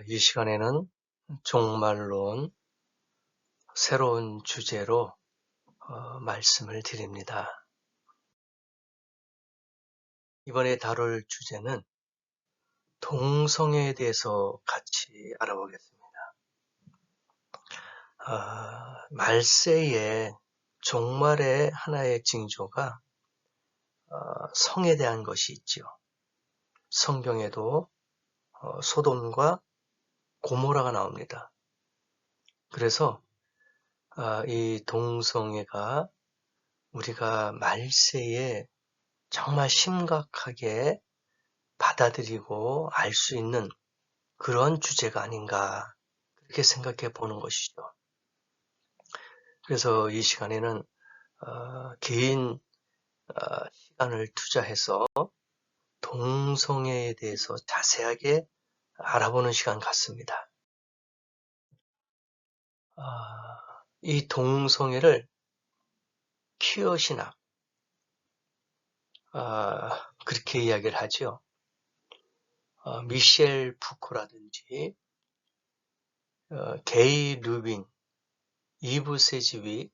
이 시간에는 종말론 새로운 주제로 말씀을 드립니다. 이번에 다룰 주제는 동성애에 대해서 같이 알아보겠습니다. 말세의 종말의 하나의 징조가 성에 대한 것이 있지요. 성경에도 소돔과 고모라가 나옵니다. 그래서 이 동성애가 우리가 말세에 정말 심각하게 받아들이고 알 수 있는 그런 주제가 아닌가 그렇게 생각해 보는 것이죠. 그래서 이 시간에는 긴 시간을 투자해서 동성애에 대해서 자세하게 알아보는 시간 같습니다. 이 동성애를 퀴어 신학 그렇게 이야기를 하죠. 미셸 푸코라든지 게이 루빈, 이브 세즈윅,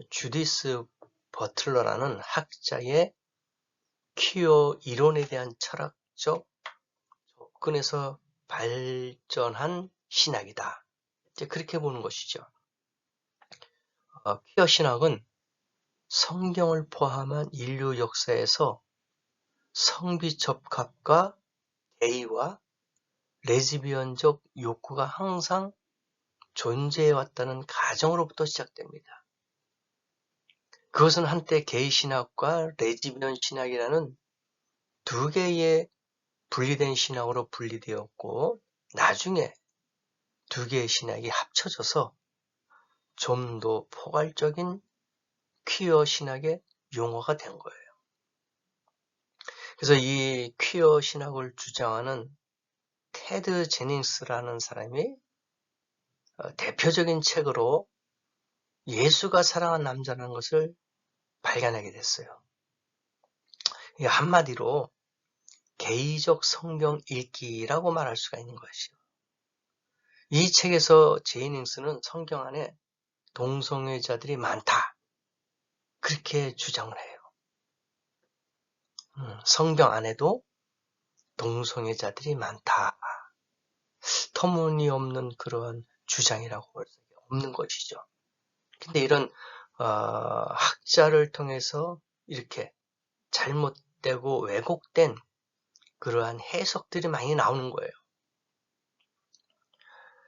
주디스 버틀러라는 학자의 퀴어 이론에 대한 철학적 접근에서 발전한 신학이다. 이제 그렇게 보는 것이죠. 퀴어 신학은 성경을 포함한 인류 역사에서 성비 접합과 게이와 레즈비언적 욕구가 항상 존재해왔다는 가정으로부터 시작됩니다. 그것은 한때 게이 신학과 레즈비언 신학이라는 두 개의 분리된 신학으로 분리되었고 나중에 두 개의 신학이 합쳐져서 좀 더 포괄적인 퀴어 신학의 용어가 된 거예요. 그래서 이 퀴어 신학을 주장하는 테드 제닝스라는 사람이 대표적인 책으로 예수가 사랑한 남자라는 것을 발견하게 됐어요. 한마디로 게이적 성경 읽기라고 말할 수가 있는 것이죠. 이 책에서 제이닝스는 성경 안에 동성애자들이 많다. 그렇게 주장을 해요. 성경 안에도 동성애자들이 많다. 터무니없는 그런 주장이라고 볼 수 없는 것이죠. 근데 이런 학자를 통해서 이렇게 잘못되고 왜곡된 그러한 해석들이 많이 나오는 거예요.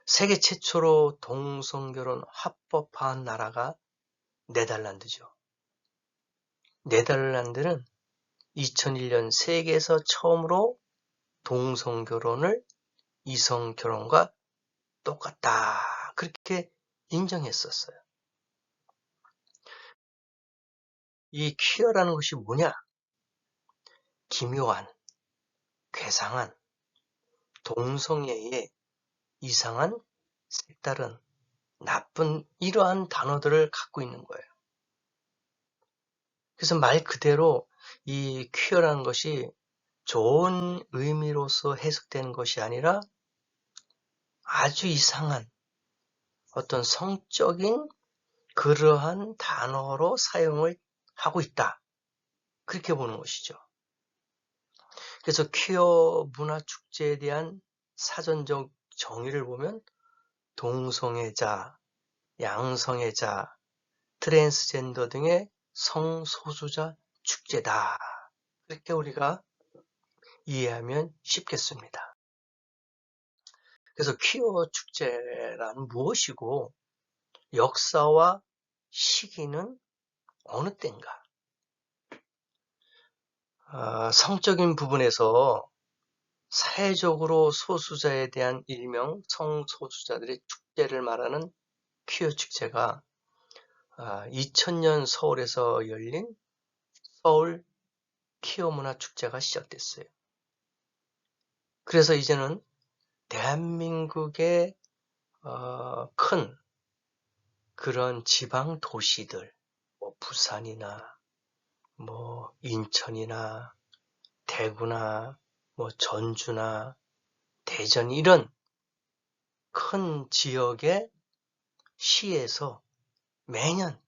세계 최초로 동성결혼 합법화한 나라가 네덜란드죠. 네덜란드는 2001년 세계에서 처음으로 동성결혼을 이성결혼과 똑같다. 그렇게 인정했었어요. 이 퀴어라는 것이 뭐냐? 기묘한, 괴상한, 동성애의 이상한, 색다른, 나쁜 이러한 단어들을 갖고 있는 거예요. 그래서 말 그대로 이 퀴어라는 것이 좋은 의미로서 해석되는 것이 아니라 아주 이상한 어떤 성적인 그러한 단어로 사용을 하고 있다. 그렇게 보는 것이죠. 그래서 퀴어 문화축제에 대한 사전적 정의를 보면 동성애자, 양성애자, 트랜스젠더 등의 성소수자 축제다. 그렇게 우리가 이해하면 쉽겠습니다. 그래서 퀴어 축제란 무엇이고 역사와 시기는 어느 때인가? 성적인 부분에서 사회적으로 소수자에 대한 일명 성소수자들의 축제를 말하는 퀴어 축제가 2000년 서울에서 열린 서울 퀴어 문화 축제가 시작됐어요. 그래서 이제는 대한민국의 큰 그런 지방 도시들, 부산이나 인천이나 대구나 전주나 대전 이런 큰 지역의 시에서 매년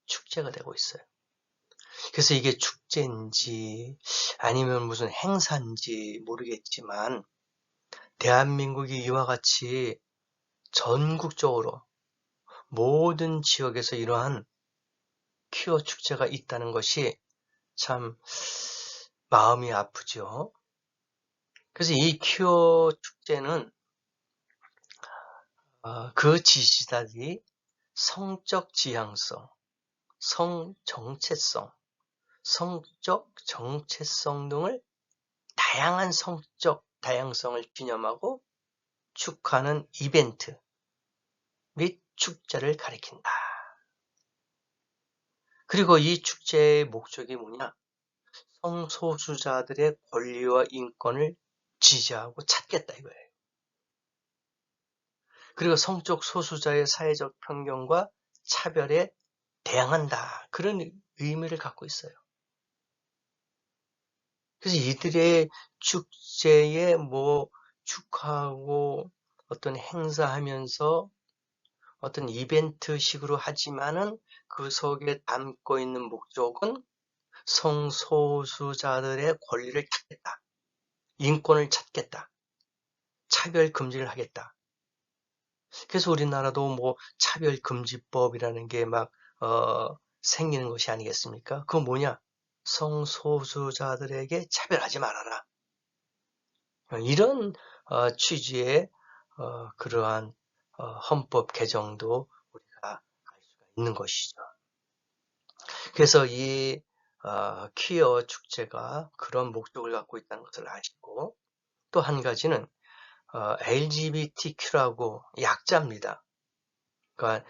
축제가 되고 있어요. 그래서 이게 축제인지 아니면 무슨 행사인지 모르겠지만 대한민국이 이와 같이 전국적으로 모든 지역에서 이러한 퀴어 축제가 있다는 것이 참 마음이 아프죠. 그래서 이 퀴어 축제는 그 지지자들이 성적 지향성, 성적 정체성 등을 다양한 성적 다양성을 기념하고 축하하는 이벤트 및 축제를 가리킨다. 그리고 이 축제의 목적이 뭐냐? 성소수자들의 권리와 인권을 지지하고 찾겠다 이거예요. 그리고 성적 소수자의 사회적 편견과 차별에 대항한다. 그런 의미를 갖고 있어요. 그래서 이들의 축제에 축하하고 어떤 행사하면서 어떤 이벤트식으로 하지만은 그 속에 담고 있는 목적은 성소수자들의 권리를 찾겠다. 인권을 찾겠다. 차별 금지를 하겠다. 그래서 우리나라도 차별금지법이라는 게 생기는 것이 아니겠습니까? 그건 뭐냐? 성소수자들에게 차별하지 말아라. 이런 취지의 그러한 헌법 개정도 우리가 알 수가 있는 것이죠. 그래서 이 퀴어 축제가 그런 목적을 갖고 있다는 것을 아시고 또 한 가지는 LGBTQ라고 약자입니다. 그러니까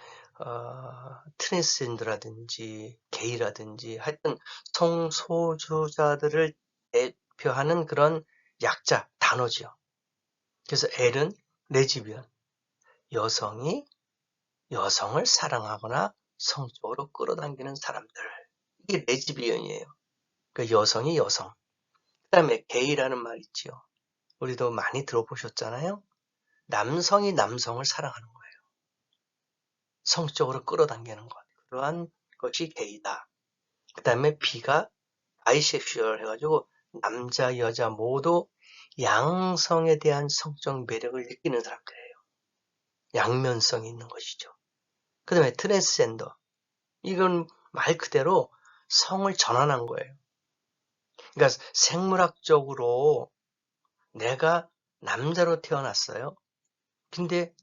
트랜스젠더라든지 게이라든지 하여튼 성소수자들을 대표하는 그런 약자 단어죠. 그래서 L은 레즈비언, 여성이 여성을 사랑하거나 성적으로 끌어당기는 사람들. 이게 레즈비언이에요. 그러니까 여성이 여성. 그 다음에 게이라는 말 있지요. 우리도 많이 들어보셨잖아요. 남성이 남성을 사랑하는 거예요. 성적으로 끌어당기는 것. 그러한 것이 게이다. 그 다음에 B가 바이섹슈얼 해가지고 남자, 여자 모두 양성에 대한 성적 매력을 느끼는 사람들이에요. 양면성이 있는 것이죠. 그 다음에 트랜스젠더. 이건 말 그대로 성을 전환한 거예요. 그러니까 생물학적으로 내가 남자로 태어났어요. 근데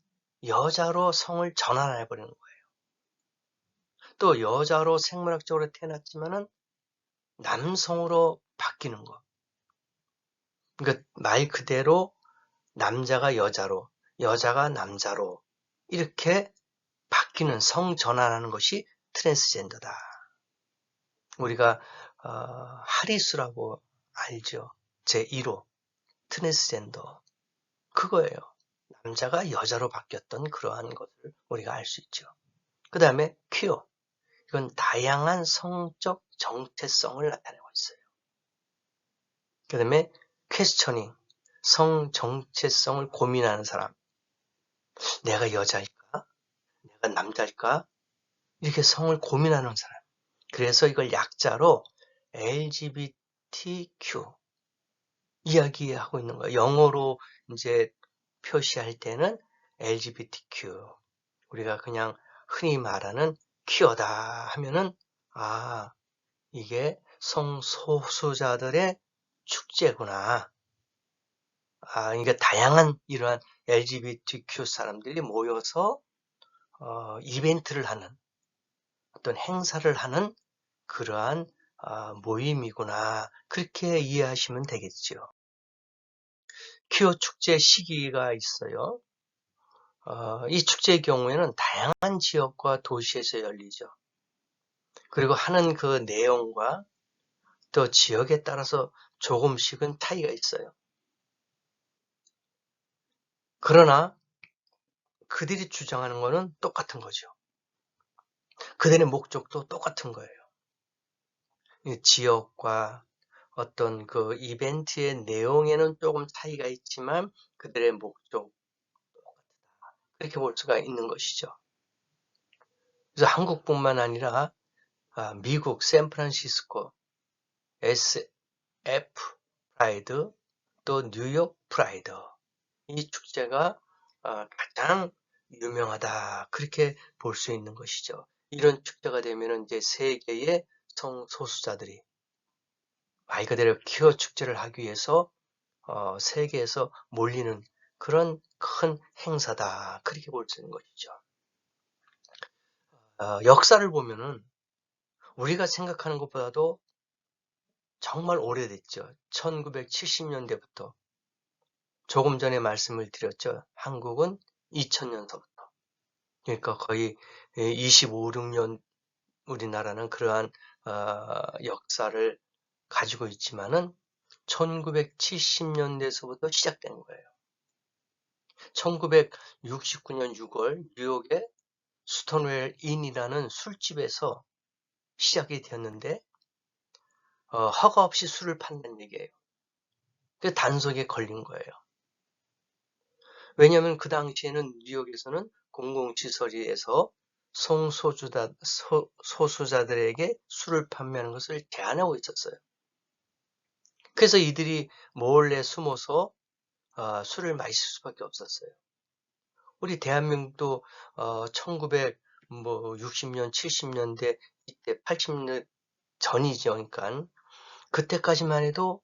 여자로 성을 전환해버리는 거예요. 또 여자로 생물학적으로 태어났지만은 남성으로 바뀌는 거. 그러니까 말 그대로 남자가 여자로, 여자가 남자로 이렇게 바뀌는 성 전환하는 것이 트랜스젠더다. 우리가 하리수라고 알죠. 제1호 트랜스젠더 그거예요. 남자가 여자로 바뀌었던 그러한 것을 우리가 알 수 있죠. 그 다음에 퀴어 이건 다양한 성적 정체성을 나타내고 있어요. 그 다음에 퀘스처닝 성 정체성을 고민하는 사람. 내가 여자일까? 내가 남자일까? 이렇게 성을 고민하는 사람. 그래서 이걸 약자로 LGBTQ 이야기하고 있는 거예요. 영어로 이제 표시할 때는 LGBTQ. 우리가 그냥 흔히 말하는 퀴어다 하면은 이게 성소수자들의 축제구나. 그러니까 다양한 이러한 LGBTQ 사람들이 모여서 이벤트를 하는 어떤 행사를 하는 그러한 모임이구나. 그렇게 이해하시면 되겠죠. 퀴어 축제 시기가 있어요. 이 축제의 경우에는 다양한 지역과 도시에서 열리죠. 그리고 하는 그 내용과 또 지역에 따라서 조금씩은 차이가 있어요. 그러나 그들이 주장하는 것은 똑같은 거죠. 그들의 목적도 똑같은 거예요. 지역과 어떤 그 이벤트의 내용에는 조금 차이가 있지만 그들의 목적 그렇게 볼 수가 있는 것이죠. 그래서 한국뿐만 아니라 미국 샌프란시스코 SF 프라이드, 또 뉴욕 프라이드, 이 축제가 가장 유명하다, 그렇게 볼 수 있는 것이죠. 이런 축제가 되면은 이제 세계의 성소수자들이 말 그대로 퀴어 축제를 하기 위해서 세계에서 몰리는 그런 큰 행사다, 그렇게 볼 수 있는 것이죠. 역사를 보면은 우리가 생각하는 것보다도 정말 오래됐죠. 1970년대부터. 조금 전에 말씀을 드렸죠. 한국은 2000년서부터. 그러니까 거의 25, 6년 우리나라는 그러한 역사를 가지고 있지만은 1970년대에서부터 시작된 거예요. 1969년 6월 뉴욕의 스톤웰 인이라는 술집에서 시작이 되었는데 허가 없이 술을 판다는 얘기예요. 그 단속에 걸린 거예요. 왜냐하면 그 당시에는 뉴욕에서는 공공시설에서 소수자들에게 술을 판매하는 것을 제한하고 있었어요. 그래서 이들이 몰래 숨어서 술을 마실 수밖에 없었어요. 우리 대한민국도 1960년, 70년대, 이때 80년 전이죠. 그러니까 그때까지만 해도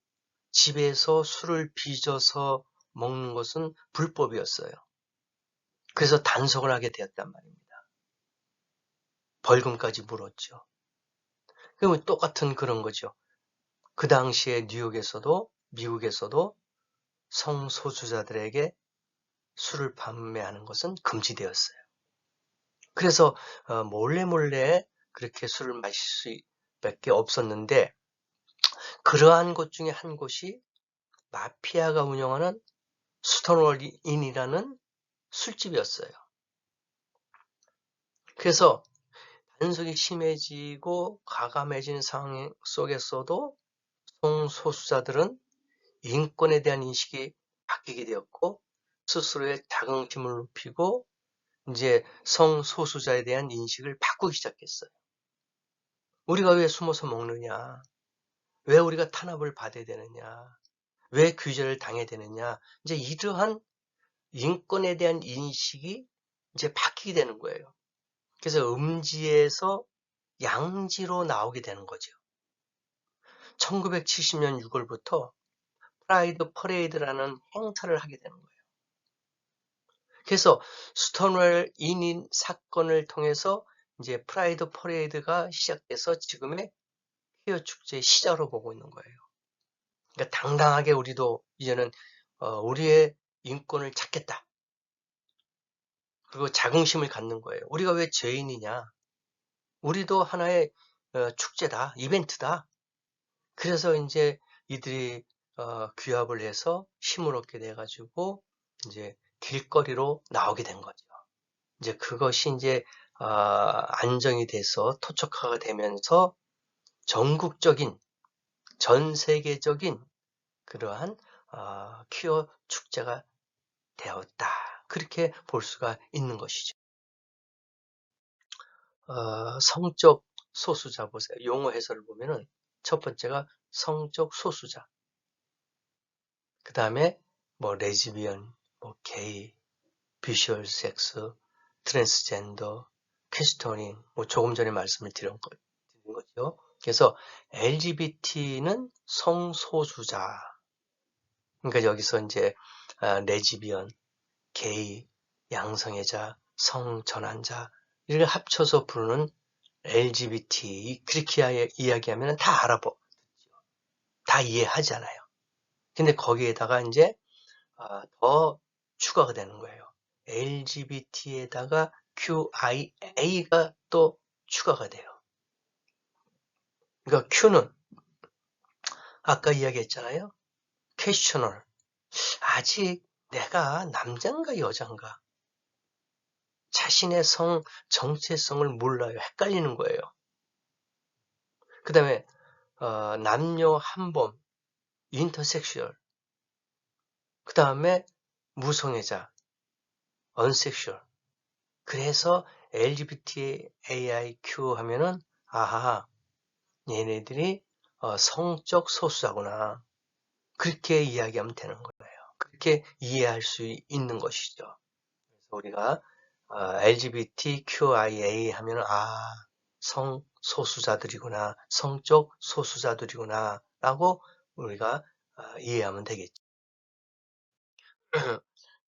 집에서 술을 빚어서 먹는 것은 불법이었어요. 그래서 단속을 하게 되었단 말입니다. 벌금까지 물었죠. 그러면 똑같은 그런 거죠. 그 당시에 뉴욕에서도 미국에서도 성소수자들에게 술을 판매하는 것은 금지되었어요. 그래서 몰래 그렇게 술을 마실 수밖에 없었는데, 그러한 곳 중에 한 곳이 마피아가 운영하는 스톤월 인이라는 술집이었어요. 그래서 단속이 심해지고 과감해진 상황 속에서도 성소수자들은 인권에 대한 인식이 바뀌게 되었고, 스스로의 자긍심을 높이고 이제 성소수자에 대한 인식을 바꾸기 시작했어요. 우리가 왜 숨어서 먹느냐? 왜 우리가 탄압을 받아야 되느냐? 왜 규제를 당해야 되느냐? 이제 이러한 인권에 대한 인식이 이제 바뀌게 되는 거예요. 그래서 음지에서 양지로 나오게 되는 거죠. 1970년 6월부터 프라이드 퍼레이드라는 행사를 하게 되는 거예요. 그래서 스톤웰 인인 사건을 통해서 이제 프라이드 퍼레이드가 시작돼서 지금의 퀴어 축제의 시작으로 보고 있는 거예요. 그러니까 당당하게 우리도 이제는 우리의 인권을 찾겠다. 그리고 자긍심을 갖는 거예요. 우리가 왜 죄인이냐? 우리도 하나의 축제다, 이벤트다. 그래서 이제 이들이 규합을 해서 힘을 얻게 돼가지고 이제 길거리로 나오게 된 거죠. 이제 그것이 이제 안정이 돼서 토착화가 되면서 전국적인, 전 세계적인 그러한 퀴어 축제가 되었다. 그렇게 볼 수가 있는 것이죠. 성적 소수자 보세요. 용어 해설을 보면은 첫 번째가 성적 소수자. 그 다음에 뭐 레즈비언, 뭐 게이, 비주얼 섹스, 트랜스젠더, 퀘스토닝, 뭐 조금 전에 말씀을 드린 거죠. 그래서 LGBT는 성소수자. 그러니까 여기서 이제 레즈비언, 게이, 양성애자, 성전환자 이를 합쳐서 부르는 LGBT, 그렇게 이야기하면 다 알아보, 다 이해하잖아요. 근데 거기에다가 이제 더 추가가 되는 거예요. LGBT에다가 QIA가 또 추가가 돼요. 그러니까 Q는 아까 이야기했잖아요. questioner. 아직 내가 남잔가 여잔가 자신의 정체성을 몰라요. 헷갈리는 거예요. 그 다음에 남녀 한범, 인터섹슈얼. 그 다음에 무성애자, 언섹슈얼. 그래서 LGBTAIQ 하면은 아하, 얘네들이 성적 소수자구나. 그렇게 이야기하면 되는 거예요. 그렇게 이해할 수 있는 것이죠. 그래서 우리가 LGBTQIA 하면 성소수자들이구나, 성적 소수자들이구나 라고 우리가 이해하면 되겠죠.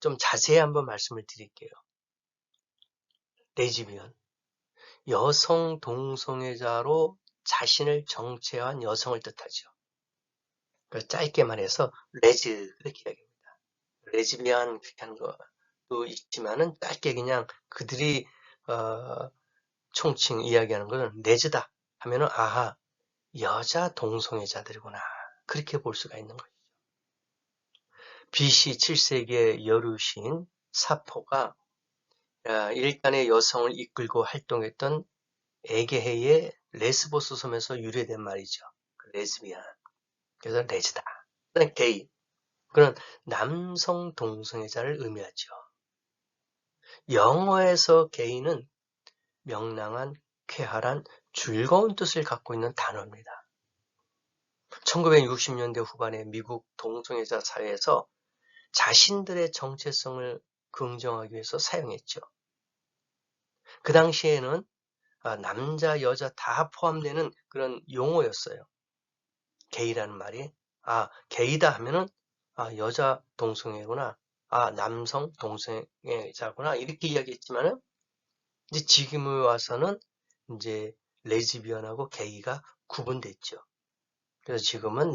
좀 자세히 한번 말씀을 드릴게요. 레즈비언, 여성 동성애자로 자신을 정체한 여성을 뜻하죠. 짧게 말해서 레즈 그렇게 이야기합니다. 레즈비언 그렇게 하는 것도 있지만은 짧게 그냥 그들이 총칭 이야기하는 것은 레즈다 하면은 아하, 여자 동성애자들이구나, 그렇게 볼 수가 있는 거죠. BC 7세기의 여류신 사포가 일간의 여성을 이끌고 활동했던 에게해의 레스보스 섬에서 유래된 말이죠. 레즈비안. 그래서 레즈다. 그다음 게이. 그런 남성 동성애자를 의미하죠. 영어에서 게이는 명랑한, 쾌활한, 즐거운 뜻을 갖고 있는 단어입니다. 1960년대 후반에 미국 동성애자 사회에서 자신들의 정체성을 긍정하기 위해서 사용했죠. 그 당시에는 남자, 여자 다 포함되는 그런 용어였어요. 게이라는 말이. 게이다 하면은 여자 동성애구나. 남성 동성애자구나. 이렇게 이야기했지만은 이제 지금에 와서는 이제 레즈비언하고 게이가 구분됐죠. 그래서 지금은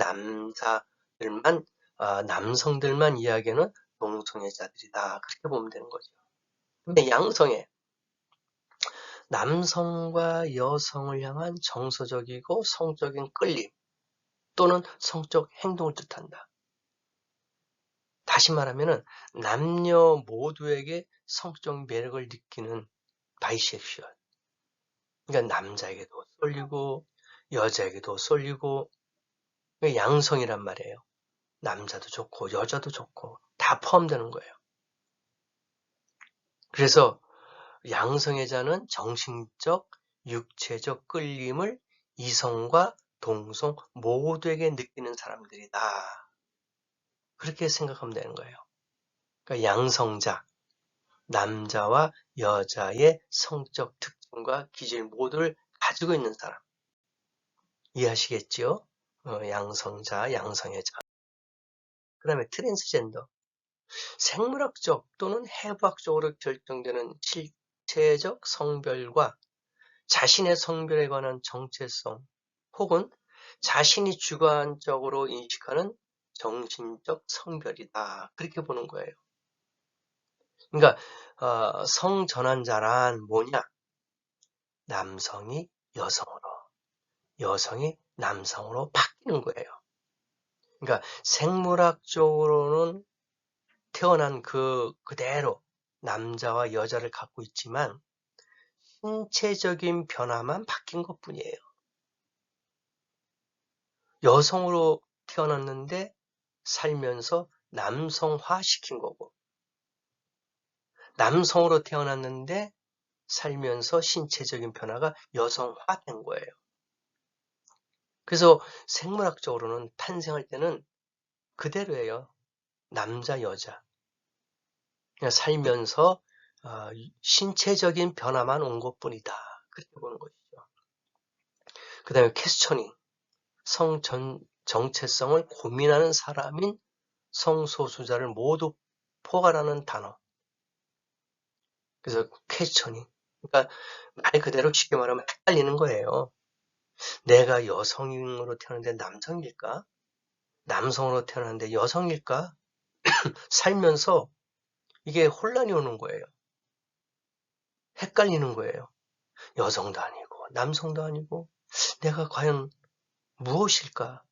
남성들만 이야기하는 동성애자들이다. 그렇게 보면 되는 거죠. 근데 양성애, 남성과 여성을 향한 정서적이고 성적인 끌림 또는 성적 행동을 뜻한다. 다시 말하면은 남녀 모두에게 성적 매력을 느끼는 바이섹슈얼. 그러니까 남자에게도 쏠리고 여자에게도 쏠리고 양성이란 말이에요. 남자도 좋고 여자도 좋고 다 포함되는 거예요. 그래서 양성애자는 정신적, 육체적 끌림을 이성과 동성 모두에게 느끼는 사람들이다. 그렇게 생각하면 되는 거예요. 그러니까 양성자, 남자와 여자의 성적 특징과 기질 모두를 가지고 있는 사람. 이해하시겠죠? 양성자, 양성애자. 그 다음에 트랜스젠더. 생물학적 또는 해부학적으로 결정되는 실체적 성별과 자신의 성별에 관한 정체성 혹은 자신이 주관적으로 인식하는 정신적 성별이다. 그렇게 보는 거예요. 그러니까 성전환자란 뭐냐? 남성이 여성으로, 여성이 남성으로 바뀌는 거예요. 그러니까 생물학적으로는 태어난 그대로 남자와 여자를 갖고 있지만 신체적인 변화만 바뀐 것뿐이에요. 여성으로 태어났는데 살면서 남성화 시킨 거고, 남성으로 태어났는데 살면서 신체적인 변화가 여성화된 거예요. 그래서 생물학적으로는 탄생할 때는 그대로예요. 남자, 여자. 그냥 살면서 신체적인 변화만 온 것뿐이다. 그렇게 보는 것이죠. 그 다음에 퀘스처닝. 정체성을 고민하는 사람인 성소수자를 모두 포괄하는 단어. 그래서 퀘스처닝. 그러니까 말 그대로 쉽게 말하면 헷갈리는 거예요. 내가 여성으로 태어났는데 남성일까? 남성으로 태어났는데 여성일까? 살면서 이게 혼란이 오는 거예요. 헷갈리는 거예요. 여성도 아니고 남성도 아니고 내가 과연 무엇일까?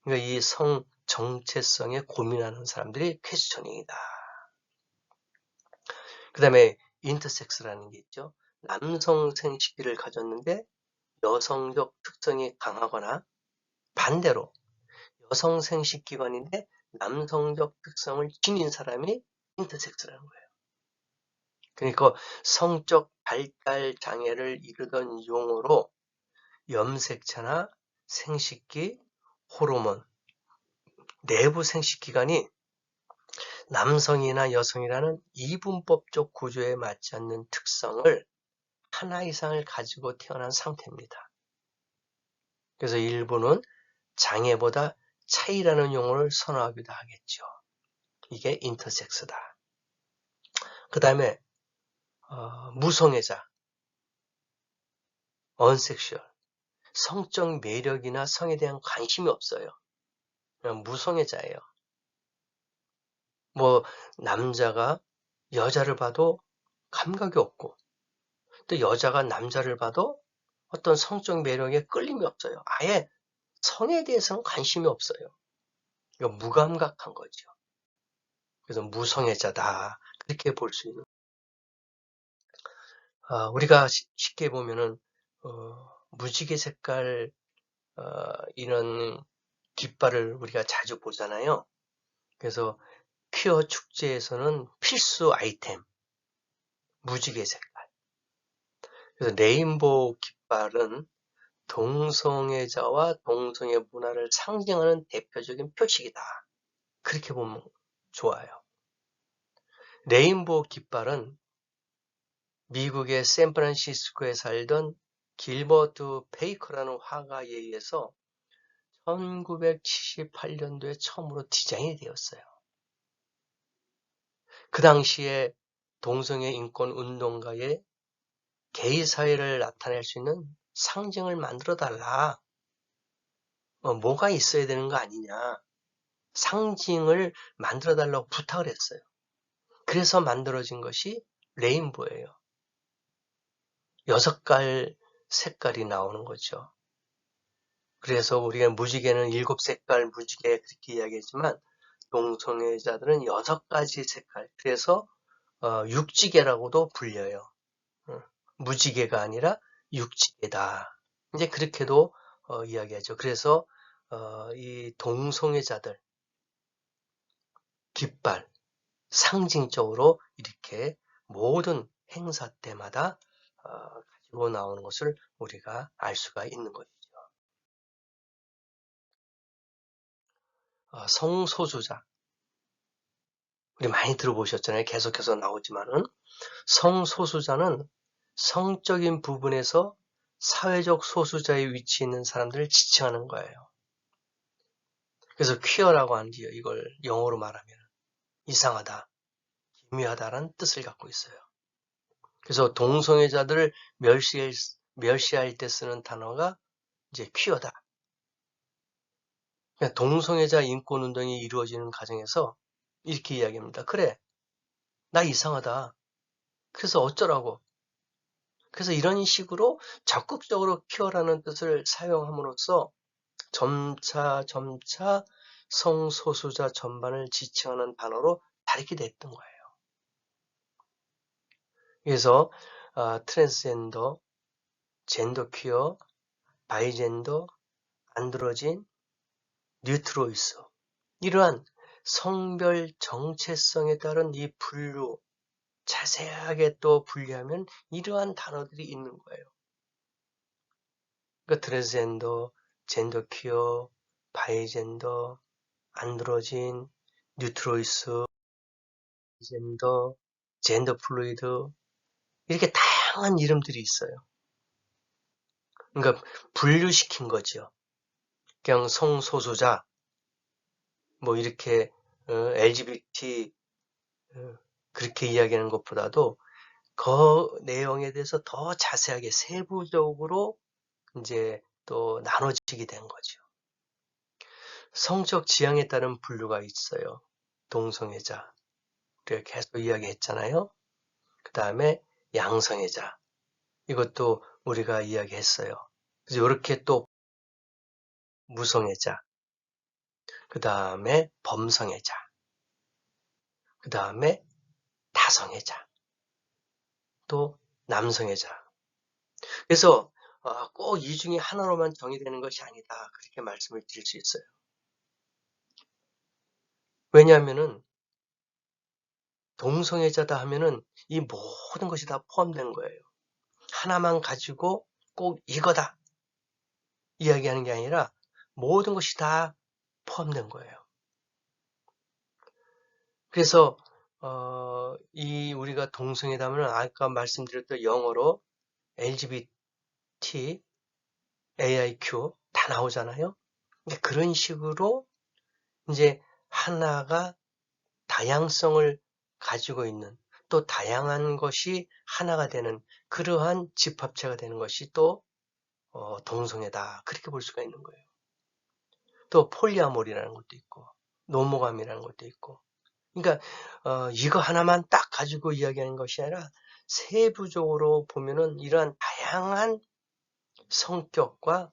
그러니까 이 성 정체성에 고민하는 사람들이 퀘스처닝이다. 그 다음에 인터섹스라는 게 있죠. 남성 생식기를 가졌는데 여성적 특성이 강하거나 반대로 여성 생식기관인데 남성적 특성을 지닌 사람이 인터섹스라는 거예요. 그러니까 성적 발달 장애를 이르던 용어로 염색체나 생식기, 호르몬, 내부 생식기관이 남성이나 여성이라는 이분법적 구조에 맞지 않는 특성을 하나 이상을 가지고 태어난 상태입니다. 그래서 일부는 장애보다 차이라는 용어를 선호하기도 하겠죠. 이게 인터섹스다. 그 다음에 무성애자, 언섹슈얼, 성적 매력이나 성에 대한 관심이 없어요. 그냥 무성애자예요. 뭐 남자가 여자를 봐도 감각이 없고 또 여자가 남자를 봐도 어떤 성적 매력에 끌림이 없어요. 아예 성에 대해서는 관심이 없어요. 이거 무감각한 거죠. 그래서 무성애자다. 그렇게 볼 수 있는. 우리가 쉽게 보면은 무지개 색깔 이런 깃발을 우리가 자주 보잖아요. 그래서 퀴어 축제에서는 필수 아이템 무지개 색깔. 그래서 레인보우 깃발은 동성애자와 동성애 문화를 상징하는 대표적인 표식이다. 그렇게 보면 좋아요. 레인보우 깃발은 미국의 샌프란시스코에 살던 길버트 베이커라는 화가에 의해서 1978년도에 처음으로 디자인이 되었어요. 그 당시에 동성애 인권 운동가의 게이 사회를 나타낼 수 있는 상징을 만들어 달라. 뭐가 있어야 되는 거 아니냐. 상징을 만들어 달라고 부탁을 했어요. 그래서 만들어진 것이 레인보예요. 6갈 색깔이 나오는 거죠. 그래서 우리가 무지개는 7색깔 무지개 그렇게 이야기했지만 동성애자들은 6가지 색깔. 그래서 육지개라고도 불려요. 무지개가 아니라 육지개다. 이제 그렇게도 이야기하죠. 그래서 이 동성애자들 깃발 상징적으로 이렇게 모든 행사 때마다 가지고 나오는 것을 우리가 알 수가 있는 것이죠. 성소수자 우리 많이 들어보셨잖아요. 계속해서 나오지만은 성소수자는 성적인 부분에서 사회적 소수자의 위치에 있는 사람들을 지칭하는 거예요. 그래서 퀴어라고 하는지요. 이걸 영어로 말하면 이상하다, 기묘하다라는 뜻을 갖고 있어요. 그래서 동성애자들을 멸시할 때 쓰는 단어가 이제 퀴어다. 그러니까 동성애자 인권운동이 이루어지는 과정에서 이렇게 이야기합니다. 그래, 나 이상하다. 그래서 어쩌라고. 그래서 이런 식으로 적극적으로 퀴어라는 뜻을 사용함으로써 점차 성소수자 전반을 지칭하는 단어로 다르게 됐던 거예요. 그래서 트랜스젠더, 젠더 퀴어, 바이젠더, 안드로진, 뉴트로이스 이러한 성별 정체성에 따른 이 분류 자세하게 또 분리하면 이러한 단어들이 있는 거예요. 그러니까 트랜스젠더, 젠더 퀴어, 바이젠더, 안드로진, 뉴트로이스, 젠더 플루이드 이렇게 다양한 이름들이 있어요. 그러니까 분류시킨 거죠. 그냥 성소수자 뭐 이렇게 LGBT 그렇게 이야기하는 것보다도 그 내용에 대해서 더 자세하게 세부적으로 이제 또 나눠지게 된 거죠. 성적 지향에 따른 분류가 있어요. 동성애자. 우리가 계속 이야기했잖아요. 그 다음에 양성애자. 이것도 우리가 이야기했어요. 그래서 이렇게 또 무성애자. 그 다음에 범성애자. 그 다음에 다성애자. 또 남성애자. 그래서 꼭 이 중에 하나로만 정의되는 것이 아니다. 그렇게 말씀을 드릴 수 있어요. 왜냐하면은 동성애자다 하면은 이 모든 것이 다 포함되는 거예요. 하나만 가지고 꼭 이거다 이야기하는 게 아니라 모든 것이 다 포함된 거예요. 그래서 이 우리가 동성애다면 아까 말씀드렸던 영어로 LGBT, AIQ 다 나오잖아요. 그런 식으로 이제 하나가 다양성을 가지고 있는, 또 다양한 것이 하나가 되는 그러한 집합체가 되는 것이 또 동성애다, 그렇게 볼 수가 있는 거예요. 또 폴리아모리라는 것도 있고 노모감이라는 것도 있고. 그러니까 이거 하나만 딱 가지고 이야기하는 것이 아니라 세부적으로 보면은 이러한 다양한 성격과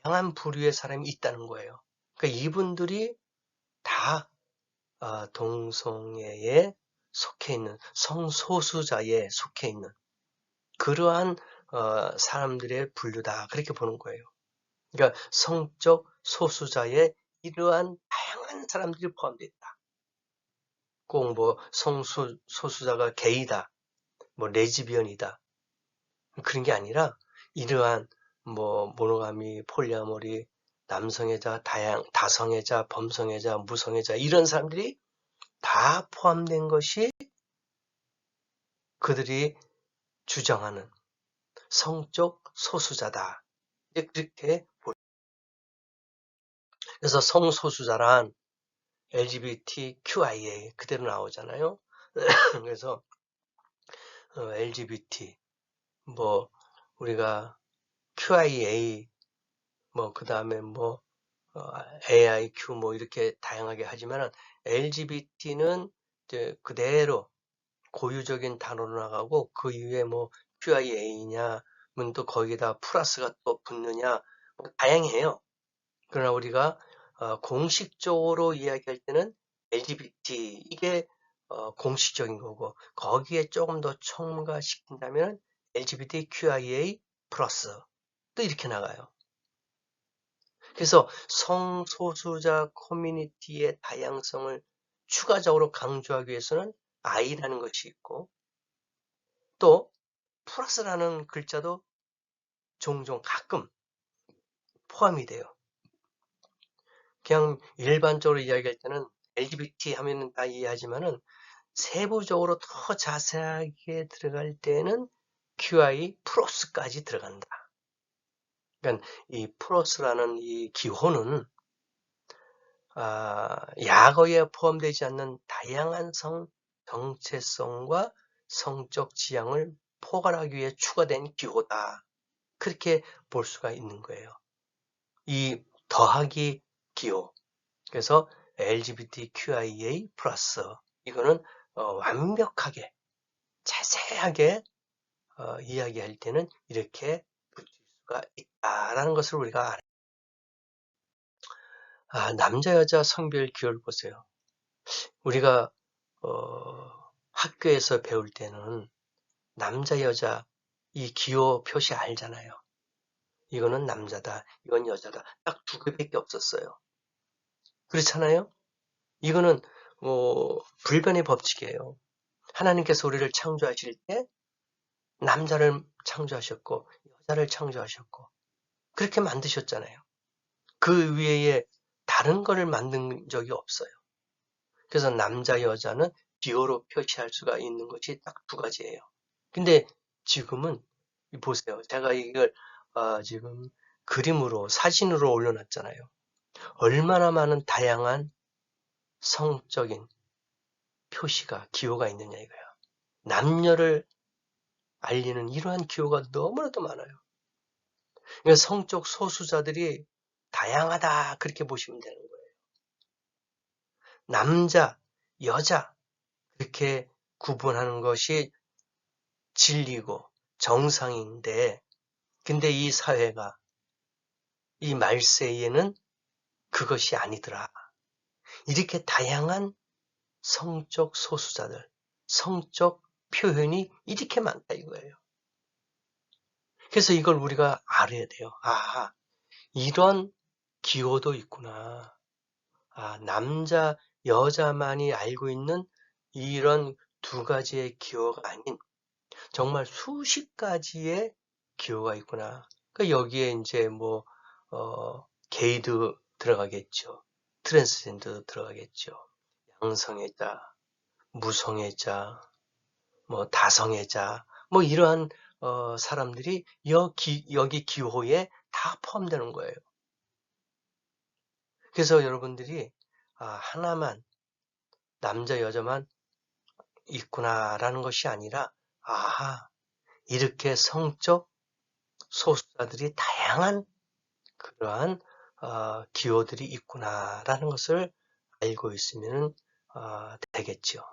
다양한 부류의 사람이 있다는 거예요. 그러니까 이분들이 다 동성애에 속해 있는, 성소수자에 속해 있는 그러한 사람들의 분류다, 그렇게 보는 거예요. 그러니까 성적 소수자에 이러한 다양한 사람들이 포함되어 있다. 꼭 뭐 성소수자가 게이다, 뭐 레즈비언이다, 그런 게 아니라 이러한 뭐 모노가미, 폴리아모리, 남성애자, 다성애자, 범성애자, 무성애자, 이런 사람들이 다 포함된 것이 그들이 주장하는 성적 소수자다. 그렇게 그래서 성소수자란 LGBTQIA 그대로 나오잖아요. 그래서 LGBT 뭐 우리가 QIA 뭐 그다음에 뭐 AIQ 뭐 이렇게 다양하게 하지만은 LGBT는 이제 그대로 고유적인 단어로 나가고 그 이후에 뭐 QIA냐 또 거기다 플러스가 또 붙느냐 뭐 다양해요. 그러나 우리가 공식적으로 이야기할 때는 LGBT 이게 공식적인 거고 거기에 조금 더 첨가시킨다면 LGBTQIA 플러스 또 이렇게 나가요. 그래서 성소수자 커뮤니티의 다양성을 추가적으로 강조하기 위해서는 I라는 것이 있고 또 플러스라는 글자도 종종 가끔 포함이 돼요. 그냥 일반적으로 이야기할 때는 LGBT 하면 다 이해하지만은 세부적으로 더 자세하게 들어갈 때는 QI 플러스까지 들어간다. 그러니까 이 플러스라는 이 기호는 약어에 포함되지 않는 다양한 성 정체성과 성적 지향을 포괄하기 위해 추가된 기호다. 그렇게 볼 수가 있는 거예요. 이 더하기 기호. 그래서 LGBTQIA 플러스 이거는 완벽하게 자세하게 이야기할 때는 이렇게 붙일 수가 있다라는 것을 우리가 남자 여자 성별 기호를 보세요. 우리가 학교에서 배울 때는 남자 여자 이 기호 표시 알잖아요. 이거는 남자다, 이건 여자다. 딱 두 개밖에 없었어요. 그렇잖아요? 이거는 불변의 법칙이에요. 하나님께서 우리를 창조하실 때 남자를 창조하셨고 여자를 창조하셨고 그렇게 만드셨잖아요. 그 외에 다른 거를 만든 적이 없어요. 그래서 남자 여자는 기호로 표시할 수가 있는 것이 딱 두 가지예요. 근데 지금은 보세요. 제가 이걸 지금 그림으로 사진으로 올려놨잖아요. 얼마나 많은 다양한 성적인 표시가 기호가 있느냐 이거야. 남녀를 알리는 이러한 기호가 너무나도 많아요. 그러니까 성적 소수자들이 다양하다 그렇게 보시면 되는 거예요. 남자, 여자 그렇게 구분하는 것이 진리고 정상인데 근데 이 사회가 이 말세에는 그것이 아니더라. 이렇게 다양한 성적 소수자들, 성적 표현이 이렇게 많다 이거예요. 그래서 이걸 우리가 알아야 돼요. 이런 기호도 있구나. 남자, 여자만이 알고 있는 이런 두 가지의 기호가 아닌 정말 수십 가지의 기호가 있구나. 여기에 이제 뭐 게이도 들어가겠죠. 트랜스젠더도 들어가겠죠. 양성애자, 무성애자, 뭐 다성애자, 뭐 이러한 사람들이 여기 기호에 다 포함되는 거예요. 그래서 여러분들이 하나만 남자 여자만 있구나라는 것이 아니라 이렇게 성적 소수자들이 다양한 그러한 기호들이 있구나라는 것을 알고 있으면 되겠죠.